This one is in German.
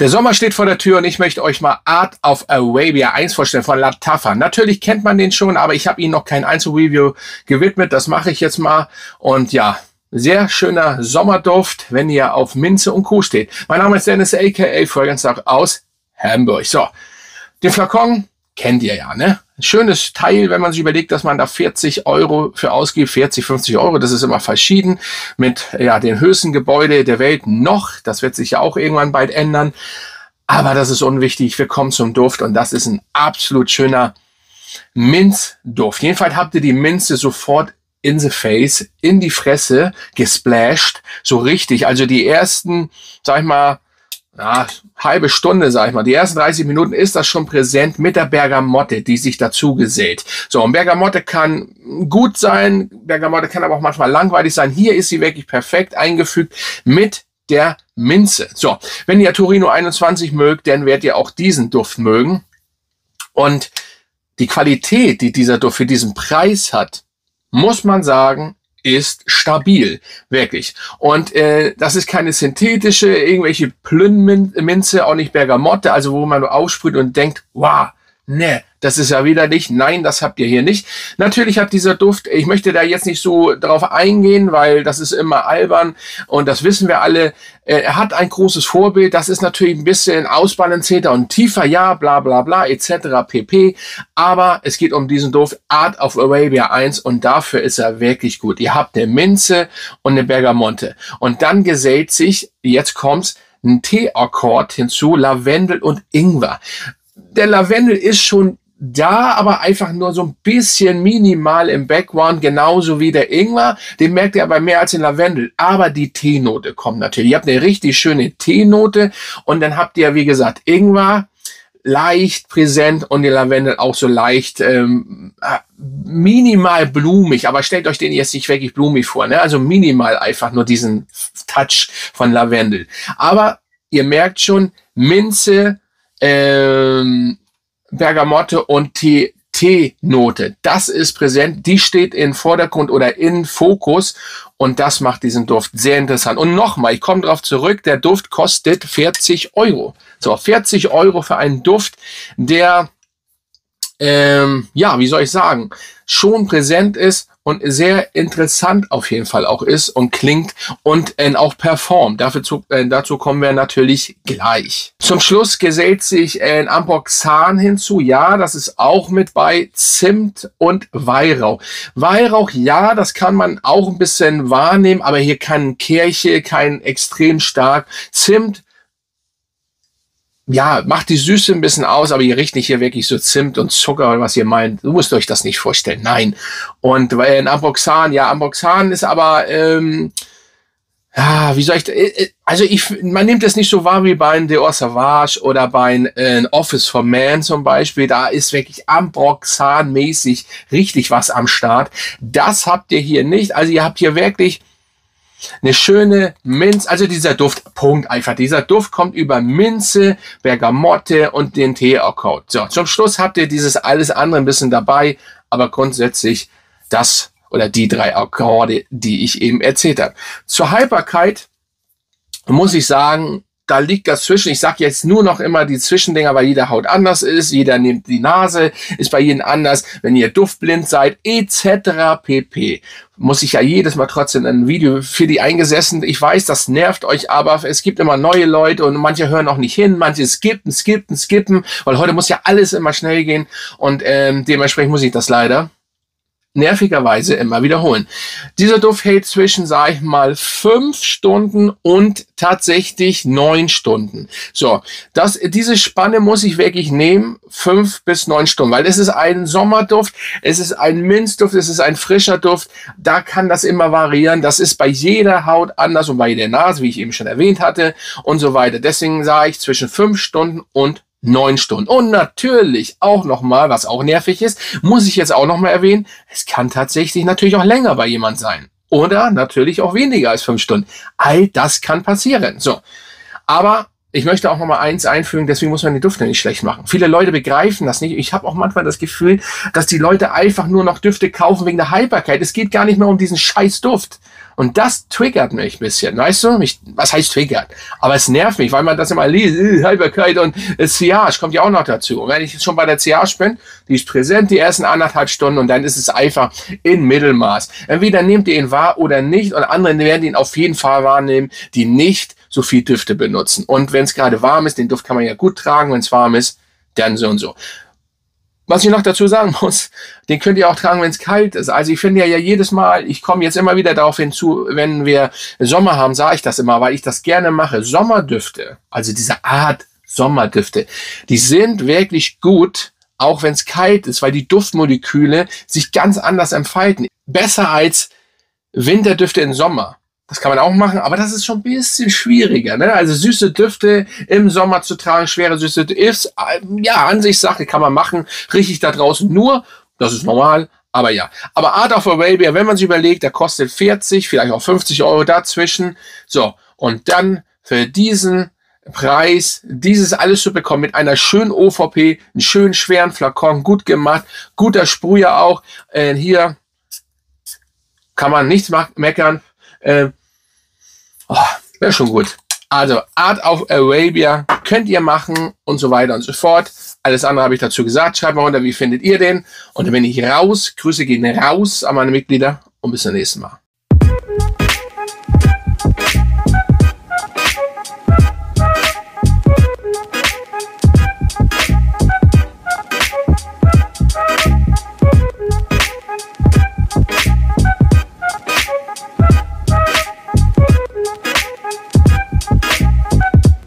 Der Sommer steht vor der Tür und ich möchte euch mal Art of Arabia 1 vorstellen von Lattafa. Natürlich kennt man den schon, aber ich habe ihm noch kein Einzelreview gewidmet. Das mache ich jetzt mal. Und ja, sehr schöner Sommerduft, wenn ihr auf Minze und Co. steht. Mein Name ist Dennis aka Fragrance aus Hamburg. So, den Flakon kennt ihr ja, ne? Ein schönes Teil, wenn man sich überlegt, dass man da 40 Euro für ausgibt, 40, 50 Euro, das ist immer verschieden mit ja den höchsten Gebäude der Welt noch. Das wird sich ja auch irgendwann bald ändern. Aber das ist unwichtig. Wir kommen zum Duft und das ist ein absolut schöner Minzduft. Jedenfalls habt ihr die Minze sofort in the face, in die Fresse gesplasht, so richtig. Also die ersten, sag ich mal, ja, halbe Stunde, sag ich mal, die ersten 30 Minuten ist das schon präsent mit der Bergamotte, die sich dazu gesellt. So, und Bergamotte kann gut sein, Bergamotte kann aber auch manchmal langweilig sein. Hier ist sie wirklich perfekt eingefügt mit der Minze. So, wenn ihr Torino 21 mögt, dann werdet ihr auch diesen Duft mögen. Und die Qualität, die dieser Duft für diesen Preis hat, muss man sagen, ist stabil, wirklich. Und das ist keine synthetische, irgendwelche Plünnminze, auch nicht Bergamotte, also wo man nur aussprüht und denkt, wow, ne, das ist ja wieder nicht. Nein, das habt ihr hier nicht. Natürlich hat dieser Duft, ich möchte da jetzt nicht so drauf eingehen, weil das ist immer albern und das wissen wir alle. Er hat ein großes Vorbild, das ist natürlich ein bisschen ausbalancierter und tiefer, ja, bla bla bla, etc. pp. Aber es geht um diesen Duft Art of Arabia 1 und dafür ist er wirklich gut. Ihr habt eine Minze und eine Bergamotte und dann gesellt sich, jetzt kommt's, ein Teeakkord hinzu, Lavendel und Ingwer. Der Lavendel ist schon da, aber einfach nur so ein bisschen minimal im Background, genauso wie der Ingwer. Den merkt ihr aber mehr als den Lavendel. Aber die Teenote kommt natürlich. Ihr habt eine richtig schöne Teenote und dann habt ihr, wie gesagt, Ingwer leicht präsent und den Lavendel auch so leicht minimal blumig. Aber stellt euch den jetzt nicht wirklich blumig vor, ne? Also minimal einfach nur diesen Touch von Lavendel. Aber ihr merkt schon, Minze, Bergamotte und Teenote. Das ist präsent, die steht in Vordergrund oder in Fokus und das macht diesen Duft sehr interessant. Und nochmal, ich komme darauf zurück, der Duft kostet 40 Euro. So, 40 Euro für einen Duft, der, ja, wie soll ich sagen, schon präsent ist und sehr interessant auf jeden Fall auch ist und klingt und auch performt. Dazu kommen wir natürlich gleich. Zum Schluss gesellt sich ein Ambroxan hinzu. Ja, das ist auch mit bei Zimt und Weihrauch. Weihrauch, ja, das kann man auch ein bisschen wahrnehmen, aber hier kein Kirche, kein extrem stark. Zimt, ja, macht die Süße ein bisschen aus, aber ihr riecht nicht hier wirklich so Zimt und Zucker oder was ihr meint. Du musst euch das nicht vorstellen, nein. Und ein Ambroxan, ja, Ambroxan ist aber, ja, wie soll ich, also man nimmt es nicht so wahr wie bei einem Dior Sauvage oder bei einem Office for Man zum Beispiel. Da ist wirklich Ambroxan-mäßig richtig was am Start. Das habt ihr hier nicht. Also ihr habt hier wirklich eine schöne Minze, also dieser Duft, Punkt einfach. Dieser Duft kommt über Minze, Bergamotte und den Teeakkord. So, zum Schluss habt ihr dieses alles andere ein bisschen dabei, aber grundsätzlich das oder die drei Akkorde, die ich eben erzählt habe. Zur Haltbarkeit muss ich sagen, da liegt das zwischen, ich sage jetzt nur noch immer die Zwischendinger, weil jeder Haut anders ist, jeder nimmt die Nase, ist bei jedem anders, wenn ihr duftblind seid, etc. pp. Muss ich ja jedes Mal trotzdem ein Video für die eingesessen. Ich weiß, das nervt euch, aber es gibt immer neue Leute und manche hören auch nicht hin, manche skippen, weil heute muss ja alles immer schnell gehen und dementsprechend muss ich das leider nervigerweise immer wiederholen. Dieser Duft hält zwischen, sage ich mal, 5 Stunden und tatsächlich 9 Stunden. So, diese Spanne muss ich wirklich nehmen, 5 bis 9 Stunden, weil es ist ein Sommerduft, es ist ein Minzduft, es ist ein frischer Duft, da kann das immer variieren, das ist bei jeder Haut anders und bei jeder Nase, wie ich eben schon erwähnt hatte und so weiter. Deswegen sage ich zwischen 5 Stunden und 9 Stunden. Und natürlich auch nochmal, was auch nervig ist, muss ich jetzt auch nochmal erwähnen, es kann tatsächlich natürlich auch länger bei jemand sein. Oder natürlich auch weniger als 5 Stunden. All das kann passieren. So. Aber ich möchte auch noch mal eins einfügen, deswegen muss man die Düfte nicht schlecht machen. Viele Leute begreifen das nicht. Ich habe auch manchmal das Gefühl, dass die Leute einfach nur noch Düfte kaufen wegen der Haltbarkeit. Es geht gar nicht mehr um diesen scheiß Duft. Und das triggert mich ein bisschen, weißt du? Was heißt triggert? Aber es nervt mich, weil man das immer liest, Haltbarkeit und Sillage kommt ja auch noch dazu. Und wenn ich jetzt schon bei der Sillage bin, die ist präsent die ersten 1,5 Stunden und dann ist es einfach in Mittelmaß. Entweder nehmt ihr ihn wahr oder nicht und andere werden ihn auf jeden Fall wahrnehmen, die nicht so viel Düfte benutzen. Und wenn es gerade warm ist, den Duft kann man ja gut tragen, wenn es warm ist, dann so und so. Was ich noch dazu sagen muss, den könnt ihr auch tragen, wenn es kalt ist. Also ich finde ja jedes Mal, ich komme jetzt immer wieder darauf hinzu, wenn wir Sommer haben, sage ich das immer, weil ich das gerne mache. Sommerdüfte, also diese Art Sommerdüfte, die sind wirklich gut, auch wenn es kalt ist, weil die Duftmoleküle sich ganz anders entfalten. Besser als Winterdüfte im Sommer. Das kann man auch machen, aber das ist schon ein bisschen schwieriger, ne? Also süße Düfte im Sommer zu tragen, schwere süße ist, ja, Ansichtssache kann man machen, richtig da draußen nur, das ist normal, aber ja. Aber Art of Arabia, wenn man sich überlegt, der kostet 40, vielleicht auch 50 Euro dazwischen, so, und dann für diesen Preis, dieses alles zu bekommen mit einer schönen OVP, einen schönen schweren Flakon, gut gemacht, guter Sprüher auch, hier kann man nichts meckern, wäre schon gut. Also Art of Arabia könnt ihr machen und so weiter und so fort. Alles andere habe ich dazu gesagt. Schreibt mal runter, wie findet ihr den? Und dann bin ich raus. Grüße gehen raus an meine Mitglieder und bis zum nächsten Mal.